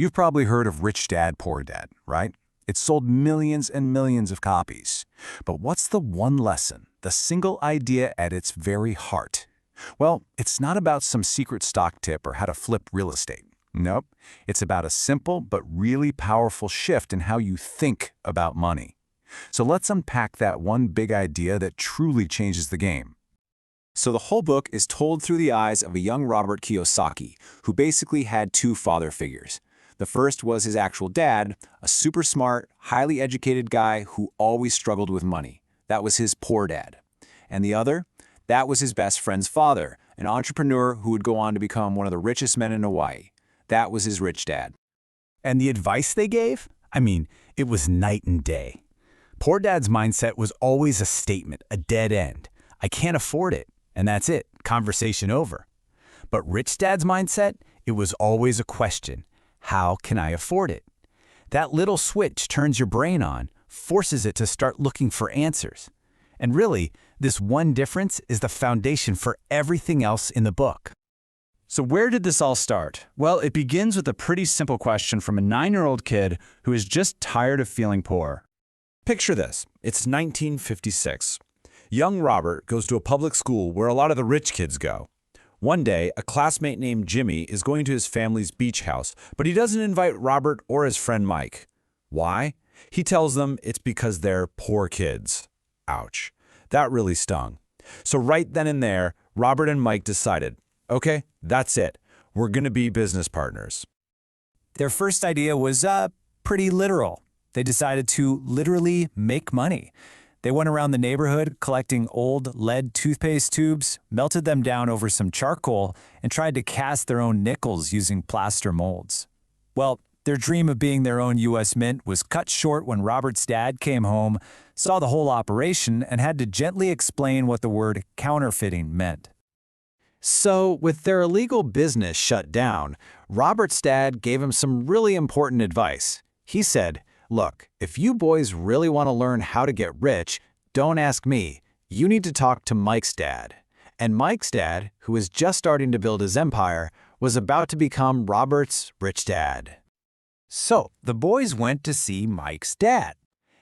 You've probably heard of Rich Dad, Poor Dad, right? It's sold millions and millions of copies. But what's the one lesson, the single idea at its very heart? Well, it's not about some secret stock tip or how to flip real estate. Nope, it's about a simple but really powerful shift in how you think about money. So let's unpack that one big idea that truly changes the game. So the whole book is told through the eyes of a young Robert Kiyosaki, who basically had two father figures. The first was his actual dad, a super smart, highly educated guy who always struggled with money. That was his poor dad. And the other? That was his best friend's father, an entrepreneur who would go on to become one of the richest men in Hawaii. That was his rich dad. And the advice they gave? I mean, it was night and day. Poor Dad's mindset was always a statement, a dead end. I can't afford it, and that's it, conversation over. But Rich Dad's mindset, it was always a question. How can I afford it? That little switch turns your brain on, forces it to start looking for answers. And really, this one difference is the foundation for everything else in the book. So where did this all start? Well, it begins with a pretty simple question from a 9-year-old kid who is just tired of feeling poor. Picture this. It's 1956. Young Robert goes to a public school where a lot of the rich kids go. One day, a classmate named Jimmy is going to his family's beach house, but he doesn't invite Robert or his friend Mike. Why? He tells them it's because they're poor kids. Ouch. That really stung. So right then and there, Robert and Mike decided, okay, that's it. We're going to be business partners. Their first idea was pretty literal. They decided to literally make money. They went around the neighborhood collecting old lead toothpaste tubes, melted them down over some charcoal, and tried to cast their own nickels using plaster molds. Well, their dream of being their own U.S. Mint was cut short when Robert's dad came home, saw the whole operation, and had to gently explain what the word counterfeiting meant. So, with their illegal business shut down, Robert's dad gave him some really important advice. He said, "Look, if you boys really want to learn how to get rich, don't ask me. You need to talk to Mike's dad." And Mike's dad, who was just starting to build his empire, was about to become Robert's rich dad. So, the boys went to see Mike's dad.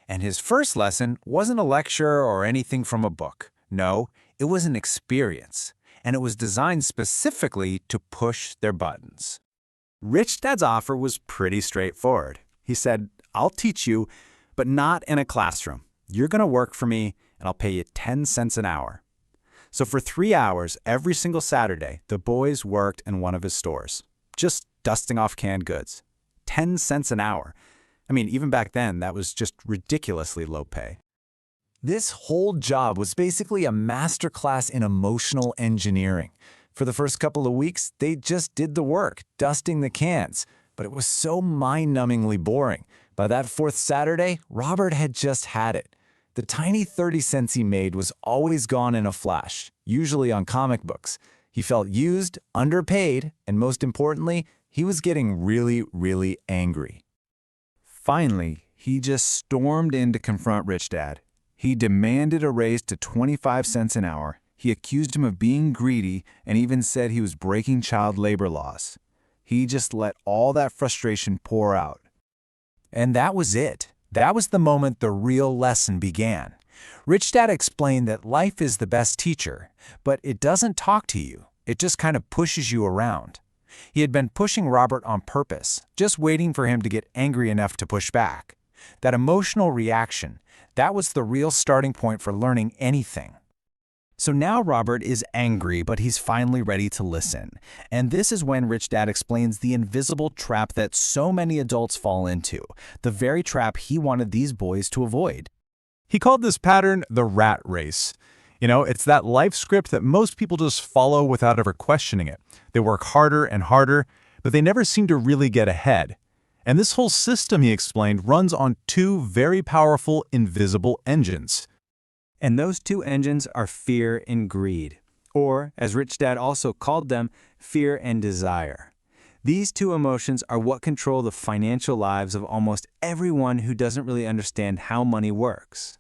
And his first lesson wasn't a lecture or anything from a book. No, it was an experience. And it was designed specifically to push their buttons. Rich Dad's offer was pretty straightforward. He said, I'll teach you, but not in a classroom. You're going to work for me, and I'll pay you 10 cents an hour. So for 3 hours every single Saturday, the boys worked in one of his stores, just dusting off canned goods. 10 cents an hour. I mean, even back then, that was just ridiculously low pay. This whole job was basically a masterclass in emotional engineering. For the first couple of weeks, they just did the work, dusting the cans. But it was so mind-numbingly boring. By that fourth Saturday, Robert had just had it. The tiny 30 cents he made was always gone in a flash, usually on comic books. He felt used, underpaid, and most importantly, he was getting really, really angry. Finally, he just stormed in to confront Rich Dad. He demanded a raise to 25 cents an hour. He accused him of being greedy and even said he was breaking child labor laws. He just let all that frustration pour out. And that was it. That was the moment the real lesson began. Rich Dad explained that life is the best teacher, but it doesn't talk to you. It just kind of pushes you around. He had been pushing Robert on purpose, just waiting for him to get angry enough to push back. That emotional reaction, that was the real starting point for learning anything. So now Robert is angry, but he's finally ready to listen. And this is when Rich Dad explains the invisible trap that so many adults fall into, the very trap he wanted these boys to avoid. He called this pattern the rat race. It's that life script that most people just follow without ever questioning it. They work harder and harder, but they never seem to really get ahead. And this whole system, he explained, runs on two very powerful invisible engines. And those two engines are fear and greed, or, as Rich Dad also called them, fear and desire. These two emotions are what control the financial lives of almost everyone who doesn't really understand how money works.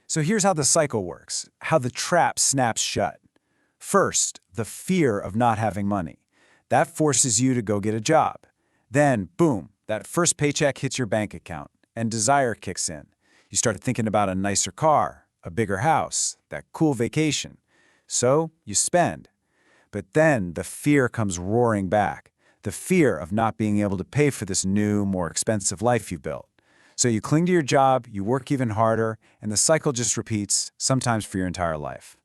So here's how the cycle works, how the trap snaps shut. First, the fear of not having money. That forces you to go get a job. Then, boom, that first paycheck hits your bank account, and desire kicks in. You start thinking about a nicer car, a bigger house, that cool vacation. So you spend. But then the fear comes roaring back. The fear of not being able to pay for this new, more expensive life you built. So you cling to your job, you work even harder, and the cycle just repeats, sometimes for your entire life.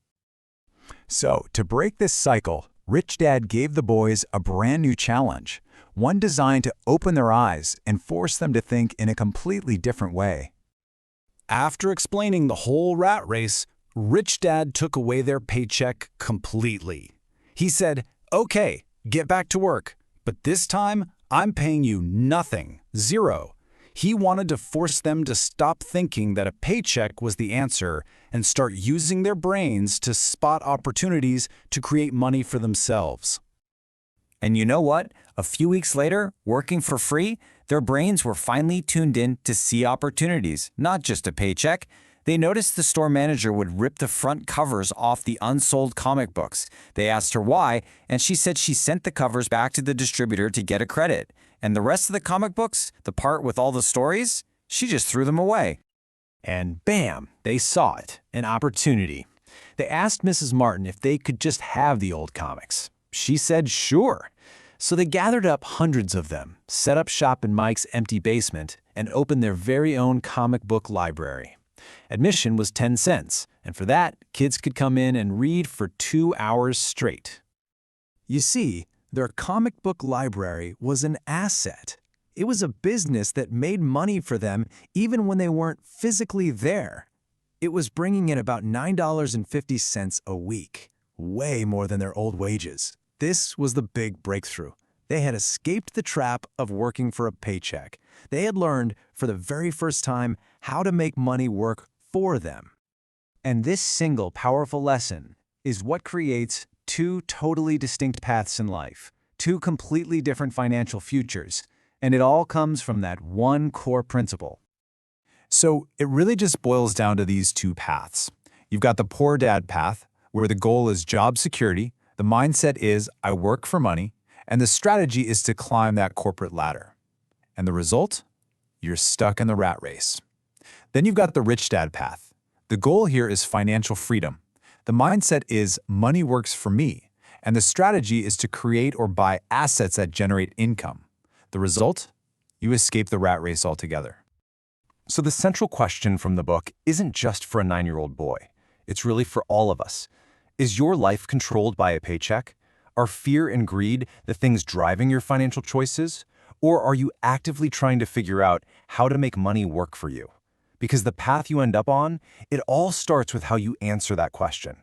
So, to break this cycle, Rich Dad gave the boys a brand new challenge, one designed to open their eyes and force them to think in a completely different way. After explaining the whole rat race, Rich Dad took away their paycheck completely. He said, "Okay, get back to work, but this time I'm paying you nothing, zero." He wanted to force them to stop thinking that a paycheck was the answer and start using their brains to spot opportunities to create money for themselves. And you know what? A few weeks later, working for free, their brains were finally tuned in to see opportunities, not just a paycheck. They noticed the store manager would rip the front covers off the unsold comic books. They asked her why, and she said she sent the covers back to the distributor to get a credit. And the rest of the comic books, the part with all the stories, she just threw them away. And bam, they saw it, an opportunity. They asked Mrs. Martin if they could just have the old comics. She said sure. So they gathered up hundreds of them, set up shop in Mike's empty basement, and opened their very own comic book library. Admission was 10 cents, and for that, kids could come in and read for 2 hours straight. You see, their comic book library was an asset. It was a business that made money for them even when they weren't physically there. It was bringing in about $9.50 a week, way more than their old wages. This was the big breakthrough. They had escaped the trap of working for a paycheck. They had learned, for the very first time, how to make money work for them. And this single powerful lesson is what creates two totally distinct paths in life, two completely different financial futures, and it all comes from that one core principle. So it really just boils down to these two paths. You've got the poor dad path, where the goal is job security, the mindset is I work for money, and the strategy is to climb that corporate ladder. And the result? You're stuck in the rat race. Then you've got the rich dad path. The goal here is financial freedom. The mindset is money works for me, and the strategy is to create or buy assets that generate income. The result? You escape the rat race altogether. So the central question from the book isn't just for a 9-year-old boy. It's really for all of us. Is your life controlled by a paycheck? Are fear and greed the things driving your financial choices? Or are you actively trying to figure out how to make money work for you? Because the path you end up on, it all starts with how you answer that question.